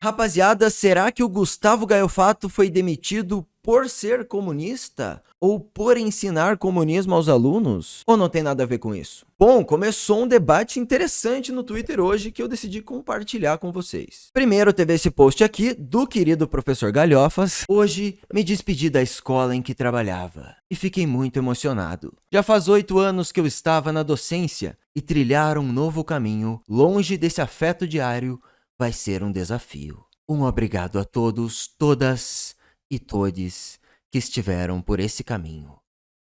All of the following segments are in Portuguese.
Rapaziada, será que o Gustavo Gaiofato foi demitido por ser comunista? Ou por ensinar comunismo aos alunos? Ou não tem nada a ver com isso? Bom, começou um debate interessante no Twitter hoje que eu decidi compartilhar com vocês. Primeiro teve esse post aqui do querido professor Galhofas. Hoje me despedi da escola em que trabalhava e fiquei muito emocionado. Já faz 8 anos que eu estava na docência e trilhar um novo caminho longe desse afeto diário vai ser um desafio. Um obrigado a todos, todas e todes que estiveram por esse caminho.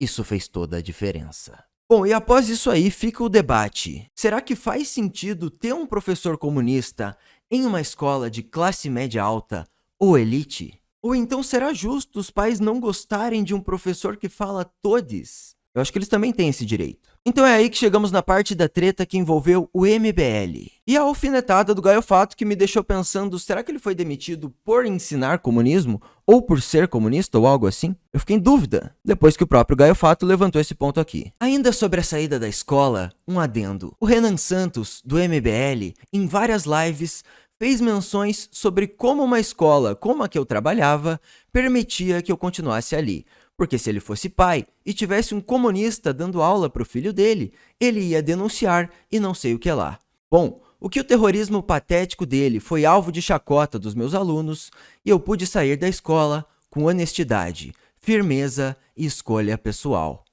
Isso fez toda a diferença. Bom, e após isso aí fica o debate. Será que faz sentido ter um professor comunista em uma escola de classe média alta ou elite? Ou então será justo os pais não gostarem de um professor que fala todes? Eu acho que eles também têm esse direito. Então é aí que chegamos na parte da treta que envolveu o MBL. E a alfinetada do Gaiofato que me deixou pensando, será que ele foi demitido por ensinar comunismo? Ou por ser comunista ou algo assim? Eu fiquei em dúvida, depois que o próprio Gaiofato levantou esse ponto aqui. Ainda sobre a saída da escola, um adendo. O Renan Santos, do MBL, em várias lives, fez menções sobre como uma escola como a que eu trabalhava permitia que eu continuasse ali. Porque se ele fosse pai e tivesse um comunista dando aula para o filho dele, ele ia denunciar e não sei o que lá. Bom, o que o terrorismo patético dele foi alvo de chacota dos meus alunos e eu pude sair da escola com honestidade, firmeza e escolha pessoal.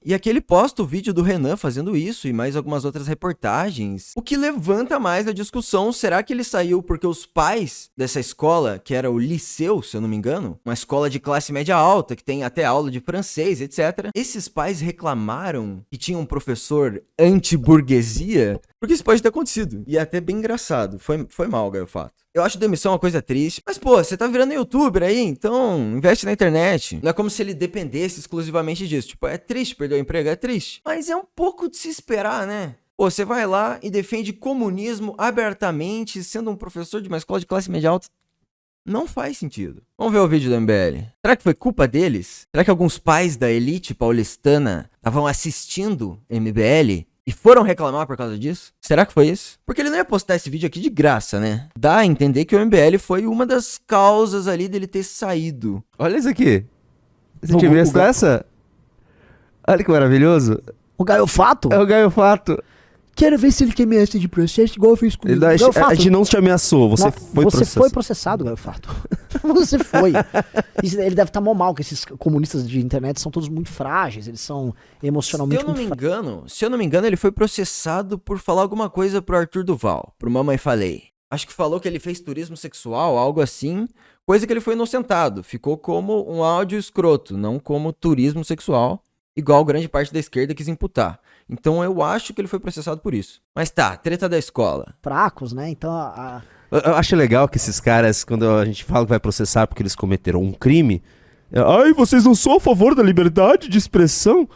E aqui ele posta o vídeo do Renan fazendo isso e mais algumas outras reportagens. O que levanta mais a discussão, será que ele saiu porque os pais dessa escola, que era o liceu, se eu não me engano, uma escola de classe média alta, que tem até aula de francês, etc. Esses pais reclamaram que tinha um professor anti-burguesia? Porque isso pode ter acontecido. E é até bem engraçado. Foi mal, Gaiofato. Eu acho demissão uma coisa triste. Mas, pô, você tá virando youtuber aí, então investe na internet. Não é como se ele dependesse exclusivamente disso. Tipo, é triste perder o emprego, é triste. Mas é um pouco de se esperar, né? Pô, você vai lá e defende comunismo abertamente, sendo um professor de uma escola de classe média alta. Não faz sentido. Vamos ver o vídeo do MBL. Será que foi culpa deles? Será que alguns pais da elite paulistana estavam assistindo MBL e foram reclamar por causa disso? Será que foi isso? Porque ele não ia postar esse vídeo aqui de graça, né? Dá a entender que o MBL foi uma das causas ali dele ter saído. Olha isso aqui. Você tinha visto essa? Olha que maravilhoso. O Gaiofato? É o Gaiofato. Quero ver se ele quer ameaça de processo igual eu fiz comigo. A gente não te ameaçou, você foi processado. Você foi processado, Gaiofato. Você foi. Ele deve estar mal, que esses comunistas de internet são todos muito frágeis, eles são emocionalmente Se eu não me engano, ele foi processado por falar alguma coisa pro Arthur Duval, pro Mamãe Falei. Acho que falou que ele fez turismo sexual, algo assim, coisa que ele foi inocentado. Ficou como um áudio escroto, não como turismo sexual, igual grande parte da esquerda quis imputar. Então eu acho que ele foi processado por isso. Mas tá, treta da escola. Fracos, né? Então Eu acho legal que esses caras, quando a gente fala que vai processar porque eles cometeram um crime, ai, vocês não são a favor da liberdade de expressão?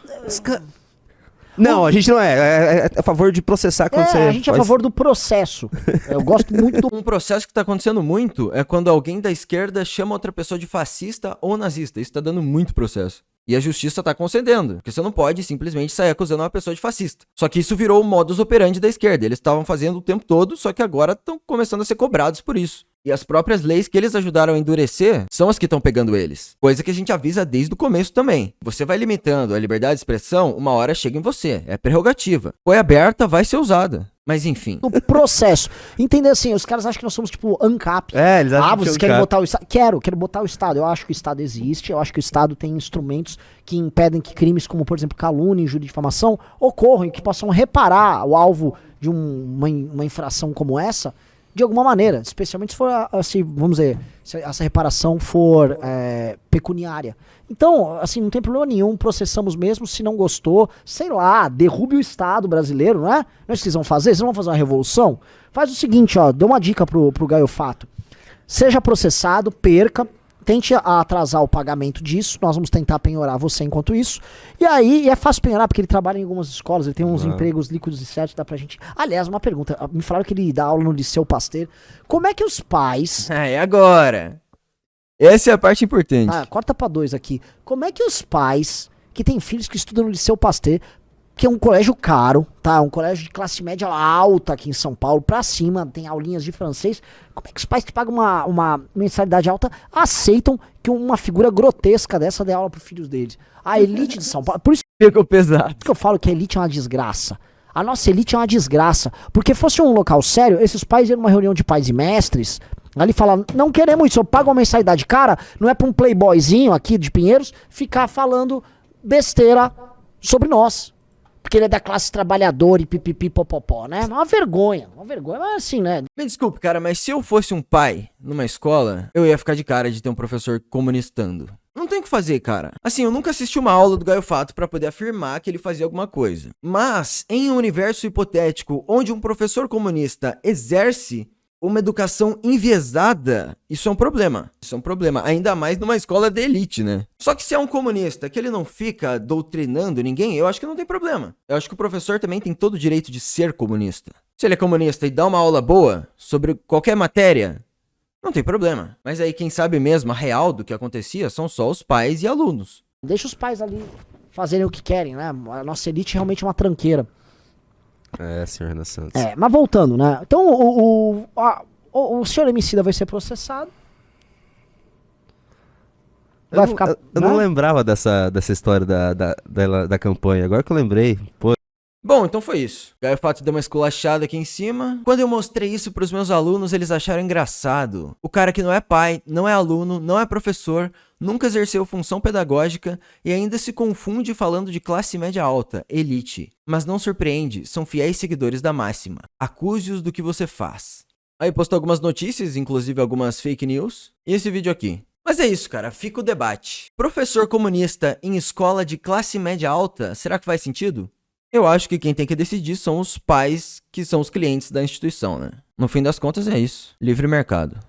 Não, a gente não é a favor de processar quando você a gente é a favor do processo. Eu gosto muito do... Um processo que tá acontecendo muito é quando alguém da esquerda chama outra pessoa de fascista ou nazista. Isso tá dando muito processo. E a justiça tá concedendo, porque você não pode simplesmente sair acusando uma pessoa de fascista. Só que isso virou o modus operandi da esquerda. Eles estavam fazendo o tempo todo, só que agora estão começando a ser cobrados por isso. E as próprias leis que eles ajudaram a endurecer são as que estão pegando eles. Coisa que a gente avisa desde o começo também. Você vai limitando a liberdade de expressão, uma hora chega em você. É prerrogativa. Foi aberta, vai ser usada. Mas enfim. O processo. Entender assim, os caras acham que nós somos tipo ANCAP. Eles acham vocês querem botar o Estado? Quero botar o Estado. Eu acho que o Estado existe, eu acho que o Estado tem instrumentos que impedem que crimes como, por exemplo, calúnia, injúria e difamação ocorram e que possam reparar o alvo de uma infração como essa de alguma maneira, especialmente se for, assim, vamos dizer, se essa reparação for pecuniária. Então, assim, não tem problema nenhum, processamos mesmo, se não gostou, sei lá, derrube o Estado brasileiro, não é? Não é isso que vocês vão fazer? Vocês não vão fazer uma revolução? Faz o seguinte, ó, dê uma dica pro Gaiofato. Seja processado, perca, tente atrasar o pagamento disso, nós vamos tentar penhorar você enquanto isso. E aí, é fácil penhorar, porque ele trabalha em algumas escolas, ele tem uns empregos líquidos e certos, dá pra gente... Aliás, uma pergunta, me falaram que ele dá aula no Liceu Pasteur. Como é que os pais... É agora. Essa é a parte importante. Corta pra 2 aqui. Como é que os pais que têm filhos que estudam no Liceu Pasteur que é um colégio caro, tá? Um colégio de classe média alta aqui em São Paulo, pra cima, tem aulinhas de francês. Como é que os pais que pagam uma mensalidade alta aceitam que uma figura grotesca dessa dê aula pros filhos deles? A elite de São Paulo, por isso Ficou pesado. que eu falo que a elite é uma desgraça. A nossa elite é uma desgraça. Porque fosse um local sério, esses pais iam numa reunião de pais e mestres, ali falar, não queremos isso, eu pago uma mensalidade cara, não é pra um playboyzinho aqui de Pinheiros ficar falando besteira sobre nós. Porque ele é da classe trabalhadora e pipipi popopó, né? Uma vergonha, mas assim, né? Me desculpe, cara, mas se eu fosse um pai numa escola, eu ia ficar de cara de ter um professor comunistando. Não tem o que fazer, cara. Assim, eu nunca assisti uma aula do Gaio Fato pra poder afirmar que ele fazia alguma coisa. Mas, em um universo hipotético onde um professor comunista exerce uma educação enviesada, isso é um problema. Isso é um problema. Ainda mais numa escola de elite, né? Só que se é um comunista que ele não fica doutrinando ninguém, eu acho que não tem problema. Eu acho que o professor também tem todo o direito de ser comunista. Se ele é comunista e dá uma aula boa sobre qualquer matéria, não tem problema. Mas aí quem sabe mesmo a real do que acontecia são só os pais e alunos. Deixa os pais ali fazerem o que querem, né? A nossa elite realmente é uma tranqueira. É, senhor Renan Santos. É, mas voltando, né? Então o senhor Emicida vai ser processado. Vai ficar. Eu não lembrava dessa história da campanha. Agora que eu lembrei. Pô, Bom, então foi isso. Gaio Fato deu uma esculachada aqui em cima. Quando eu mostrei isso pros meus alunos, eles acharam engraçado. O cara que não é pai, não é aluno, não é professor, nunca exerceu função pedagógica e ainda se confunde falando de classe média alta, elite. Mas não surpreende, são fiéis seguidores da máxima. Acuse-os do que você faz. Aí postou algumas notícias, inclusive algumas fake news, e esse vídeo aqui. Mas é isso, cara, fica o debate. Professor comunista em escola de classe média alta, será que faz sentido? Eu acho que quem tem que decidir são os pais que são os clientes da instituição, né? No fim das contas é isso. Livre mercado.